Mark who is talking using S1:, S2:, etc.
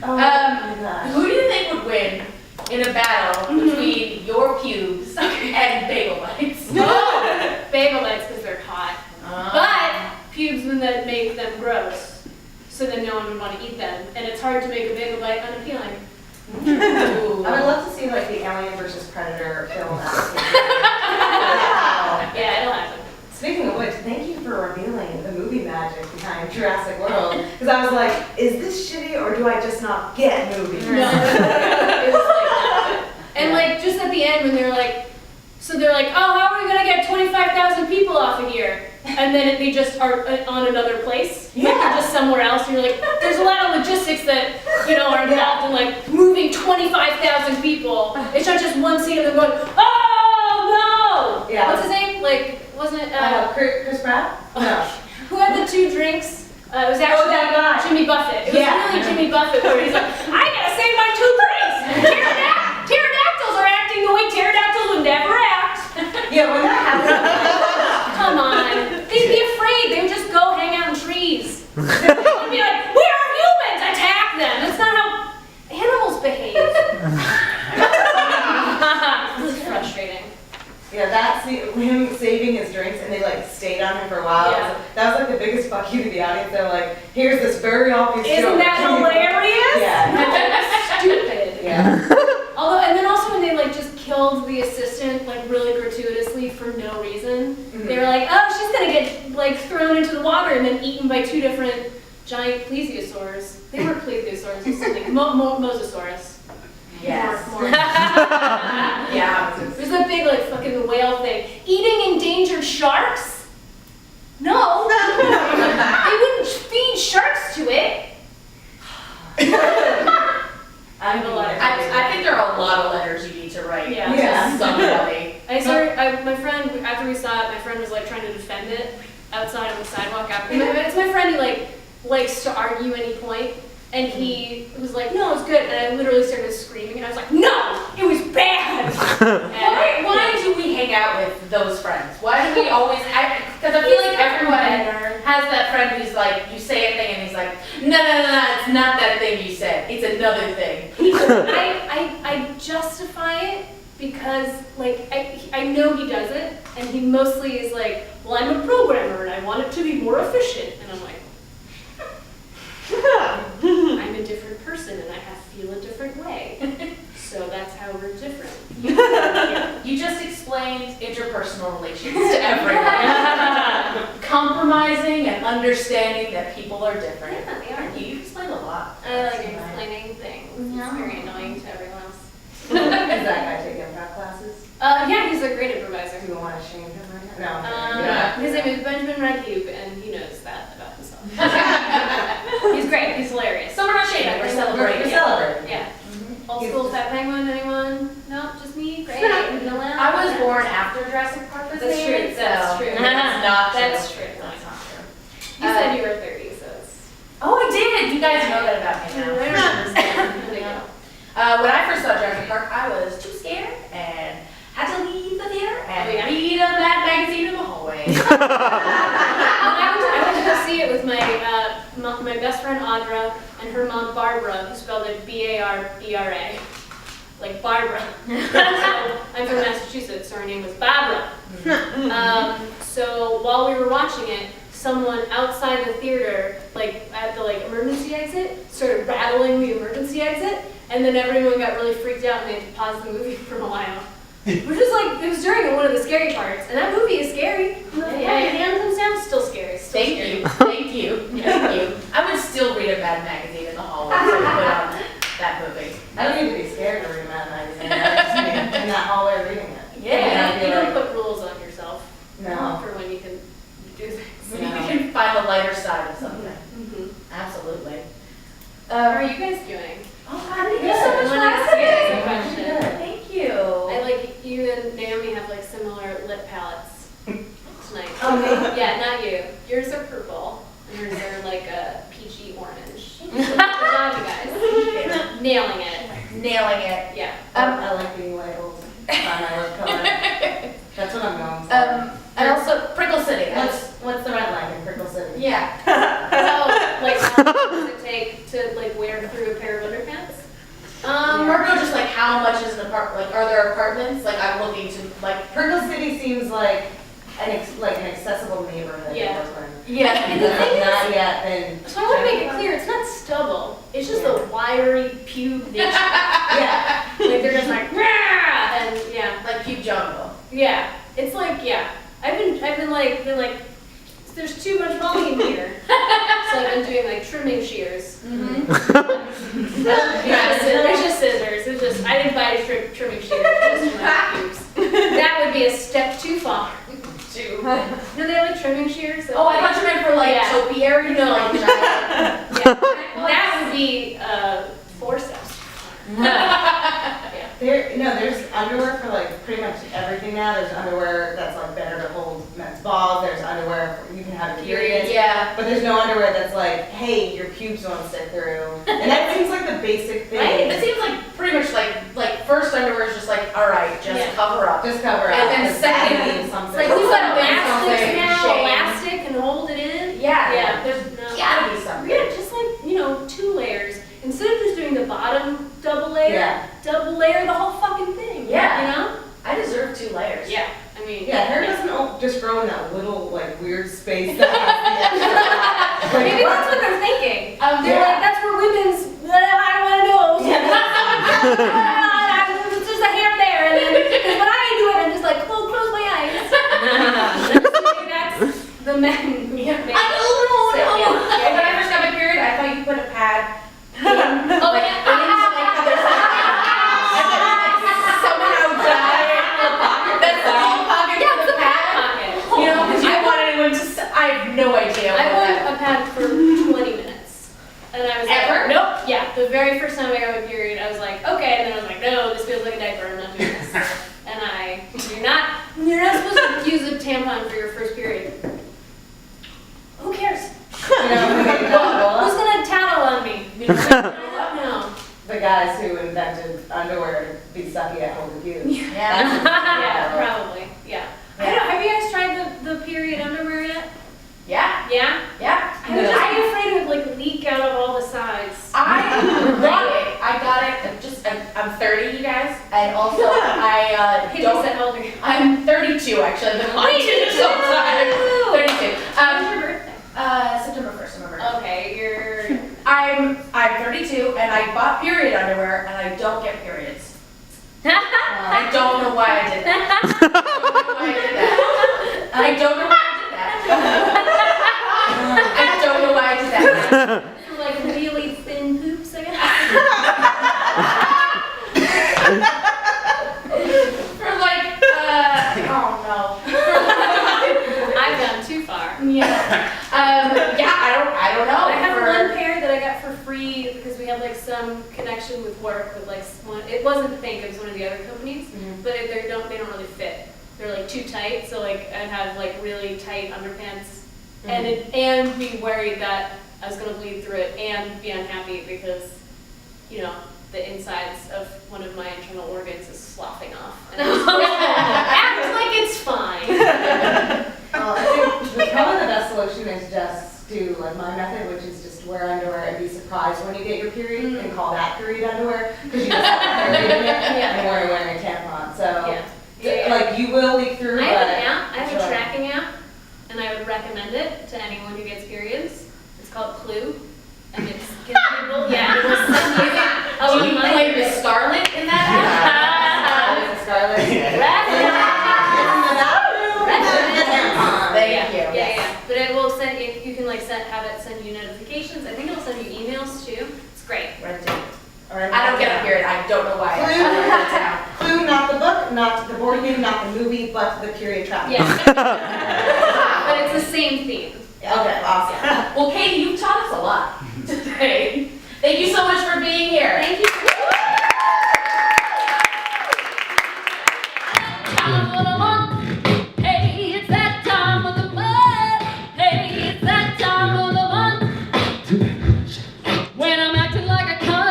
S1: Oh my gosh.
S2: Who do you think would win in a battle between your pubes and bagel bites?
S3: Oh, bagel bites because they're hot. But pubes would then make them gross. So then no one would want to eat them. And it's hard to make a bagel bite unappealing.
S1: I would love to see like the Alien versus Predator film adaptation. Wow.
S3: Yeah, it'll happen.
S1: Speaking of which, thank you for revealing the movie magic behind Jurassic World. Because I was like, is this shitty or do I just not get movies?
S3: No. It was like that. And like just at the end when they're like, so they're like, oh, how are we gonna get 25,000 people off of here? And then they just are on another place. Like they're just somewhere else. And you're like, there's a lot of logistics that, you know, are involved in like moving 25,000 people. It's not just one scene of them going, oh no!
S1: Yeah.
S3: What's his name? Like, wasn't it,
S1: Chris Pratt? No.
S3: who had the 2 drinks? It was actually
S1: that guy.
S3: Jimmy Buffett. It was really Jimmy Buffett where he's like, I gotta save my 2 drinks! Pterodactyls are acting the way pterodactyls would never act.
S1: Yeah, when that happened.
S3: Come on. They'd be afraid. They would just go hang out in trees. They'd be like, we are humans! Attack them! That's not how animals behave. This is frustrating.
S1: Yeah, that's him saving his drinks and they like stayed on him for a while.
S3: Yeah.
S1: That was like the biggest fuck you to the audience. They're like, here's this very obvious joke.
S3: Isn't that hilarious?
S1: Yeah.
S3: No, that's stupid.
S1: Yeah.
S3: Although, and then also when they like just killed the assistant like really gratuitously for no reason, they were like, oh, she's gonna get like thrown into the water and then eaten by 2 different giant plesiosaurs. They were plesiosaurs or something. Mosasaurus.
S1: Yes.
S3: More.
S1: Yeah.
S3: There's a big like fucking whale thing. Eating endangered sharks? No. They wouldn't feed sharks to it.
S1: I have a lot of
S2: I think there are a lot of letters you need to write
S3: Yeah.
S2: to somebody.
S3: My friend, after we saw it, my friend was like trying to defend it outside on the sidewalk after. It's my friend who like likes to argue any point. And he was like, no, it was good. And I literally started screaming. And I was like, no, it was bad.
S2: Why do we hang out with those friends? Why do we always, because I feel like everyone has that friend who's like, you say a thing and he's like, no, it's not that thing you said. It's another thing.
S3: I justify it because like I know he does it. And he mostly is like, well, I'm a programmer and I want it to be more efficient. And I'm like, I'm a different person and I feel a different way. So that's how we're different.
S2: You just explained interpersonal relations to everyone. Compromising and understanding that people are different.
S3: Yeah, they are.
S2: You explain a lot.
S3: I like explaining things. It's very annoying to everyone else.
S1: Is that guy taking improv classes?
S3: Yeah, he's a great improviser.
S1: Do you want to shame him right now? No.
S3: His name is Benjamin Radcube, and he knows that about himself. He's great. He's hilarious.
S2: So we're not shaming, we're celebrating.
S1: We're celebrating.
S3: Yeah. Old school Fat Penguin, anyone? No, just me? Great.
S2: I was born after Jurassic Park was
S3: That's
S2: made,
S3: true. That's true.
S2: That's not true.
S3: That's true.
S2: That's not true.
S3: You said you were 30, so it's...
S2: Oh, I did! You guys know that about me now. When I first saw Jurassic Park, I was too scared and had to leave the theater and read a bad magazine in the hallway.
S3: I went to go see it with my best friend Audra and her mom Barbara, who spelled it B-A-R-B-R-A. Like Barbara. I'm from Massachusetts, so her name was Barbara. So while we were watching it, someone outside the theater, like at the emergency exit, started rattling the emergency exit, and then everyone got really freaked out and they had to pause the movie for a while. Which was like, it was during one of the scary parts, and that movie is scary. The hand comes down, still scary.
S2: Thank you. I would still read a bad magazine in the hallway if I put on that movie.
S1: I don't need to be scared to read that magazine. I just be in that hallway reading it.
S3: Yeah, you don't put rules on yourself.
S1: No.
S3: For when you can do things.
S2: When you can find the lighter side of something. Absolutely.
S3: How are you guys doing?
S2: Oh, thank you so much for asking. Thank you.
S3: I like you and Naomi have like similar lip palettes tonight.
S1: Oh, me?
S3: Yeah, not you. Yours are purple, and yours are like a peachy orange. Good job, you guys. Nailing it. Yeah.
S1: I like being labeled by my lip color. That's what I'm going for.
S2: And also, Prickle City.
S1: What's the red line in Prickle City?
S2: Yeah.
S3: So, like, how long does it take to like wear through a pair of underpants.
S2: Or no, just like how much is an apartment? Like, are there apartments? Like, I'm looking to like.
S1: Pringle City seems like an accessible neighborhood
S3: Yeah.
S1: in Brooklyn.
S2: Yeah.
S3: And the thing is,
S1: Not yet been.
S3: so I want to make it clear, it's not stubble. It's just a wiry pube nature.
S1: Yeah.
S3: Like they're just like, "Rah!" And yeah,
S2: Like pube jungle.
S3: yeah. It's like, yeah. I've been like, there's too much volume here. So I've been doing like trimming shears. There's just scissors. It's just, I didn't buy a trimming shears just for my pubes. That would be a step too far. No, they have like trimming shears.
S2: Oh, I thought you meant for like
S3: Yeah.
S2: topiary,
S3: No.
S2: like giant.
S3: Yeah. That would be 4 steps.
S1: There's underwear for like pretty much everything now. There's underwear that's like better to hold men's balls. There's underwear you can have a period.
S2: Yeah.
S1: But there's no underwear that's like, hey, your pubes won't stick through. And that seems like the basic thing.
S2: Right? It seems like pretty much like first underwear is just like, all right, just
S3: Yeah.
S2: cover up.
S1: Just cover up.
S2: And then
S1: because that
S2: second,
S1: means something.
S3: Like we've got
S2: Something,
S3: elastics now,
S2: shame.
S3: elastic and hold it in.
S2: Yeah.
S3: Yeah.
S2: There's
S3: No.
S2: gotta be something.
S3: Yeah, just like, 2 layers. Instead of just doing the bottom double layer, double layer the whole fucking thing.
S2: Yeah. I deserve 2 layers.
S3: Yeah. I mean,
S1: Yeah, hair doesn't just grow in that little like weird space that has the extra. Like,
S3: maybe that's what they're thinking. They're
S1: Yeah.
S3: like, that's where women's, I don't want to know. It's just a hair there. And then, because when I do it, I'm just like, close my eyes. That's the men.
S2: I don't know.
S3: Yeah.
S2: When I first got my period, I thought you put a pad.
S3: Oh, yeah.
S2: How there's somehow died. That's the whole pocket for the pad. Because you wanted anyone to. I have no idea.
S3: I
S2: what
S3: went
S2: that-
S3: a pad for 20 minutes. And I was
S2: Ever?
S3: like, nope. Yeah, the very first time I got my period, I was like, okay. And then I was like, no, this feels like a diaper. I'm not doing this. And you're not supposed to use a tampon for your first period. Who cares? Who's gonna tattle on me? No.
S1: The guys who invented underwear to be sucky at holding pubes.
S2: Yeah.
S3: Yeah, probably. Yeah. I don't, have you guys tried the period underwear yet?
S2: Yeah.
S3: Yeah?
S2: Yeah.
S3: I'm just afraid it would like leak out of all the sides.
S2: I got it. I'm 30, you guys, and also I
S3: Hey,
S2: don't.
S3: Lisa, how old are you?
S2: I'm 32 actually. I've been lying to you this whole time. 32.
S3: When's your birthday?
S2: September 1st. Remember.
S3: Okay, you're.
S2: I'm 32 and I bought period underwear and I don't get periods. I don't know why I did that. I don't know why I did that. I don't know why I did that.
S3: Like really thin poops, I guess.
S2: For like, oh no.
S3: I've gone too far.
S2: Yeah. I don't know.
S3: I have one pair that I got for free because we had like some connection with work with like one. It wasn't the thing; it was one of the other companies. But they don't really fit. They're like too tight. So like I'd have like really tight underpants, and be worried that I was gonna bleed through it, and be unhappy because the insides of one of my internal organs is sloughing off. And I was like, act like it's fine.
S1: I think probably the best solution is just do like my method, which is just wear underwear and be surprised when you get your period and call that period underwear because you just have a period in it and wearing a tampon. So like you will leak through.
S3: I have
S1: but
S3: an app. I have a
S1: sure.
S3: tracking app, and I would recommend it to anyone who gets periods. It's called Clue, and it's gives people. Yeah, it will send you a
S2: Do you play
S3: reminder.
S2: with Scarlet in that
S1: Scarlet.
S2: Thank you.
S3: Yeah. But it will send you can like have it send you notifications. I think it'll send you emails too. It's great.
S2: Red tape. I don't get a period. I don't know why.
S1: Clue, not the book, not the board game, not the movie, but the period trap.
S3: Yeah. But it's the same theme.
S1: Okay, awesome.
S2: Well, Katey, you've taught us a lot today. Thank you so much for being here.
S3: Thank you.